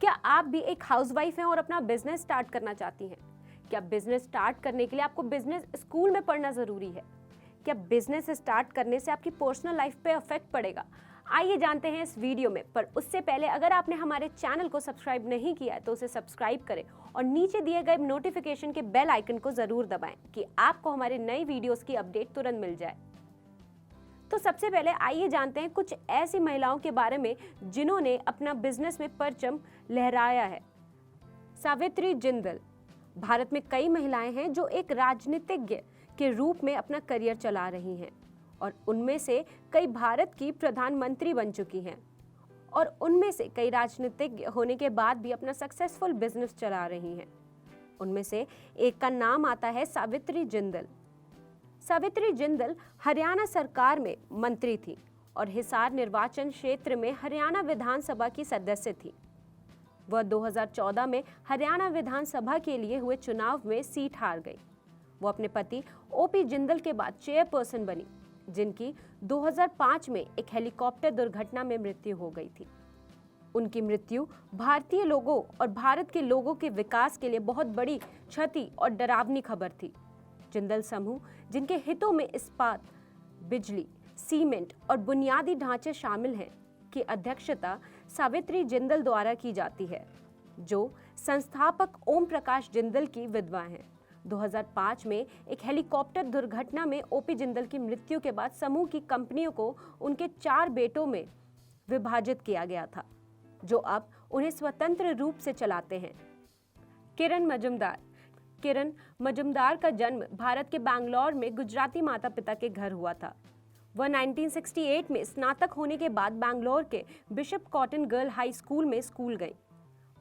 क्या आप भी एक हाउसवाइफ हैं और अपना बिजनेस स्टार्ट करना चाहती हैं? क्या बिजनेस स्टार्ट करने के लिए आपको बिजनेस स्कूल में पढ़ना जरूरी है? क्या बिजनेस स्टार्ट करने से आपकी पर्सनल लाइफ पे इफेक्ट पड़ेगा? आइए जानते हैं इस वीडियो में। पर उससे पहले अगर आपने हमारे चैनल को सब्सक्राइब नहीं किया है तो उसे सब्सक्राइब करें और नीचे दिए गए नोटिफिकेशन के बेल आइकन को जरूर दबाएं कि आपको हमारे नई वीडियोस की अपडेट तुरंत मिल जाए। तो सबसे पहले आइए जानते हैं कुछ ऐसी महिलाओं के बारे में जिन्होंने अपना बिजनेस में परचम लहराया है। सावित्री जिंदल। भारत में कई महिलाएं हैं जो एक राजनीतिज्ञ के रूप में अपना करियर चला रही हैं और उनमें से कई भारत की प्रधानमंत्री बन चुकी हैं और उनमें से कई राजनीतिज्ञ होने के बाद भी अपना सक्सेसफुल बिजनेस चला रही हैं। उनमें से एक का नाम आता है सावित्री जिंदल। सावित्री जिंदल हरियाणा सरकार में मंत्री थी और हिसार निर्वाचन क्षेत्र में हरियाणा विधानसभा की सदस्य थी। वह 2014 में हरियाणा विधानसभा के लिए हुए चुनाव में सीट हार गई। वो अपने पति ओपी जिंदल के बाद चेयरपर्सन बनी, जिनकी 2005 में एक हेलीकॉप्टर दुर्घटना में मृत्यु हो गई थी। उनकी मृत्यु भारतीय लोगों और भारत के लोगों के विकास के लिए बहुत बड़ी क्षति और डरावनी खबर थी। जिंदल समूह, जिनके हितों में इस्पात, बिजली, सीमेंट और बुनियादी ढांचे शामिल हैं, की अध्यक्षता सावित्री जिंदल द्वारा की जाती है, जो संस्थापक ओम प्रकाश जिंदल की विधवा हैं। 2005 में एक हेलीकॉप्टर दुर्घटना में ओपी जिंदल की मृत्यु के बाद समूह की कंपनियों को उनके 4 बेटों में विभाजित किया गया था, जो अब उन्हें स्वतंत्र रूप से चलाते हैं। किरण मजुमदार। किरण मजुमदार का जन्म भारत के बैंगलोर में गुजराती माता पिता के घर हुआ था। वह 1968 में स्नातक होने के बाद बैंगलोर के bishop cotton girl high school में स्कूल गई।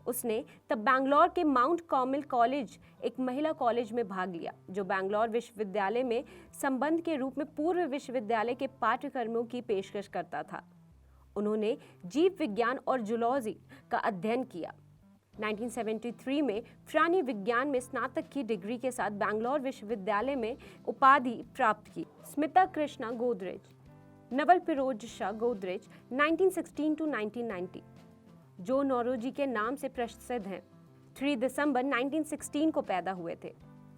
उसने तब बैंगलोर के माउंट कार्मेल कॉलेज, एक महिला कॉलेज में भाग लिया, जो बैंगलोर विश्वविद्यालय में संबंध के रूप में पूर्व विश्वविद्यालय के पाठ्यक्रमों की पेशकश करता था। उन्होंने जीव विज्ञान और जूलॉजी का अध्ययन किया। 1973 में प्राणी विज्ञान में स्नातक की डिग्री के साथ बैंगलोर विश्वविद्यालय में उपाधि प्राप्त की। स्मिता कृष्णा गोदरेज। नवल फिरोज शाह गोदरेज 1916 to 1990 जो नौरोजी के नाम से प्रसिद्ध हैं, 3 दिसंबर 1916 को पैदा हुए थे।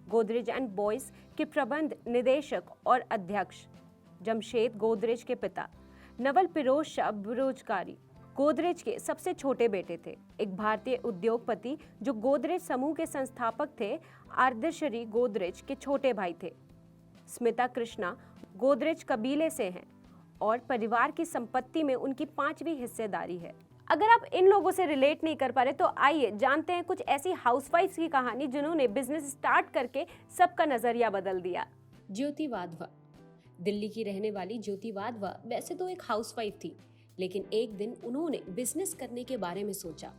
गोदरेज एंड बॉयज के प्रबंध निदेशक और अध्यक्ष। जमशेद गोदरेज के पिता नवल फिरोज शाह बेरोजगारी गोदरेज के सबसे छोटे बेटे थे। एक भारतीय उद्योगपति जो गोदरेज समूह के संस्थापक थे, आर्दशरी गोदरेज के छोटे भाई थे। स्मिता कृष्णा गोदरेज कबीले से हैं और परिवार की संपत्ति में उनकी 5वीं हिस्सेदारी है। अगर आप इन लोगों से रिलेट नहीं कर पा रहे तो आइए जानते हैं कुछ ऐसी हाउसवाइफ्स की कहानी जिन्होंने बिजनेस स्टार्ट करके सबका नजरिया बदल दिया। ज्योति वाधवा। दिल्ली की रहने वाली ज्योति वाधवा वैसे तो एक हाउसवाइफ थी, लेकिन एक दिन उन्होंने बिजनेस करने के बारे में सोचा।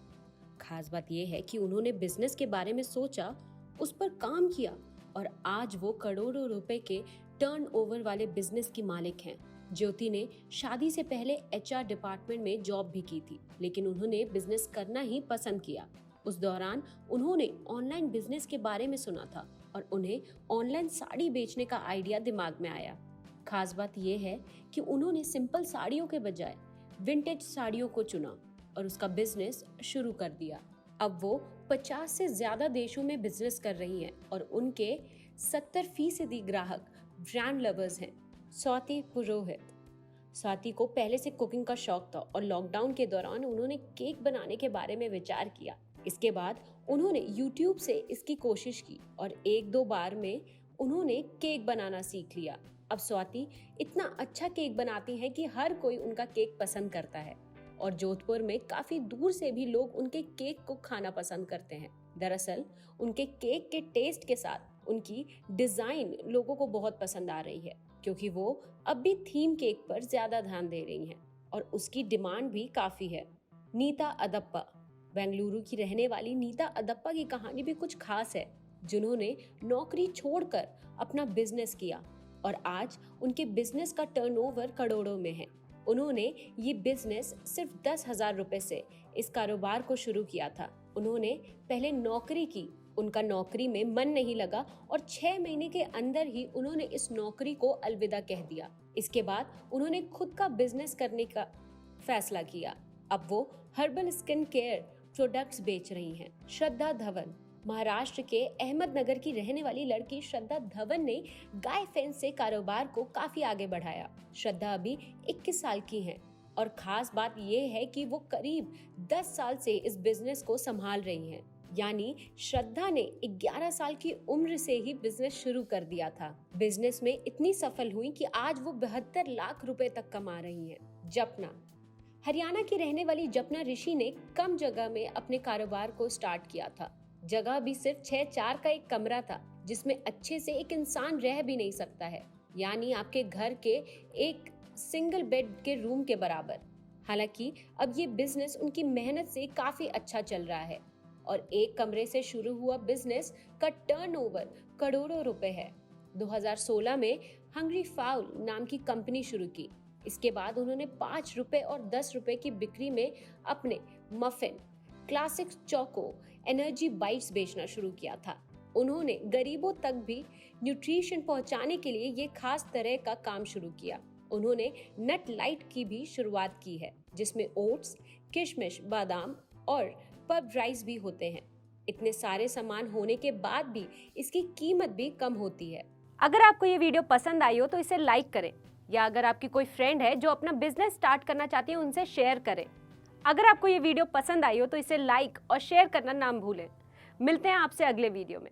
खास बात यह है कि उन्होंने बिजनेस के बारे में सोचा, उस पर काम किया और आज वो करोड़ों रुपए के टर्नओवर वाले बिजनेस की मालिक हैं। ज्योति ने शादी से पहले HR डिपार्टमेंट में जॉब भी की थी, लेकिन उन्होंने बिजनेस करना ही पसंद किया। उस दौरान उन्होंने ऑनलाइन बिजनेस के बारे में सुना था और उन्हें ऑनलाइन साड़ी बेचने का आइडिया दिमाग में आया। खास बात यह है कि उन्होंने सिंपल साड़ियों के बजाय विंटेज साड़ियों को चुना और उसका बिजनेस शुरू कर दिया। अब वो 50 से ज्यादा देशों में बिजनेस कर रही हैं और उनके 70% ग्राहक ब्रांड लवर्स हैं। स्वाति पुरोहित। स्वाति को पहले से कुकिंग का शौक था और लॉकडाउन के दौरान उन्होंने केक बनाने के बारे में विचार किया। इसके बाद उन्होंने YouTube से इसकी कोशिश की और 1-2 बार में उन्होंने केक बनाना सीख लिया। अब स्वाति इतना अच्छा केक बनाती हैं कि हर कोई उनका केक पसंद करता है और जोधपुर में काफी दूर से भी लोग उनके केक को खाना पसंद करते हैं। दरअसल उनके केक के टेस्ट के साथ उनकी डिजाइन लोगों को बहुत पसंद आ रही है, क्योंकि वो अब भी थीम केक पर ज्यादा ध्यान दे रही हैं और उसकी डिमांड भी काफी है। नीता अदप्पा। बेंगलुरु की रहने वाली नीता अदप्पा की कहानी भी कुछ खास है, जिन्होंने नौकरी छोड़कर अपना बिजनेस किया और आज उनके बिजनेस का टर्नओवर करोड़ों में है। उन्होंने ये बिजनेस सिर्फ 10,000 रुपए से इस कारोबार को शुरू किया था। उन्होंने पहले नौकरी की, उनका नौकरी में मन नहीं लगा और 6 महीने के अंदर ही उन्होंने इस नौकरी को अलविदा कह दिया। इसके बाद उन्होंने खुद का बिजनेस करने का फैसला किया। अब वो हर्बल स्किन केयर प्रोडक्ट्स बेच रही हैं। श्रद्धा धवन, महाराष्ट्र के अहमदनगर की रहने वाली लड़की श्रद्धा धवन ने गाय फेंस से कारोबार को काफी आगे बढ़ाया। श्रद्धा अभी 21 साल की हैं और खास बात यह है कि वो करीब 10 साल से इस बिजनेस को संभाल रही हैं। यानी श्रद्धा ने 11 साल की उम्र से ही बिजनेस शुरू कर दिया था। बिजनेस में इतनी सफल हुई कि आज वो 72 लाख रुपए तक कमा रही हैं। जपना, हरियाणा की रहने वाली जपना ऋषि ने कम जगह में अपने कारोबार को स्टार्ट किया था। जगह भी सिर्फ 6x4 का एक कमरा था जिसमें अच्छे से एक इंसान रह भी नहीं सकता है, यानी आपके घर के एक सिंगल बेड के रूम के बराबर। हालांकि अब ये बिजनेस उनकी मेहनत से काफी अच्छा चल रहा है और एक कमरे से शुरू हुआ बिजनेस का टर्नओवर करोड़ों रुपए है। 2016 में हंग्री फाउल नाम की कंपनी शुरू की। इसके बाद उन्होंने 5 रुपए और 10 रुपए की बिक्री में अपने muffin, classic choco, energy bytes बेचना शुरू किया था। उन्होंने गरीबों तक भी न्यूट्रिशन पहुंचाने के लिए ये खास तरह का काम शुरू किया। उन्होंने नट लाइट की भी शुरुआत की है जिसमें ओट्स, किशमिश, बादाम और पफ राइस भी होते हैं। इतने सारे सामान होने के बाद भी इसकी कीमत भी कम होती है। अगर आपको ये वीडियो पसंद आई हो तो इसे लाइक करें, या अगर आपकी कोई फ्रेंड है जो अपना बिजनेस स्टार्ट करना चाहती है उनसे शेयर करें। अगर आपको ये वीडियो पसंद आई हो तो इसे लाइक और शेयर करना ना भूलें। मिलते हैं आपसे अगले वीडियो में।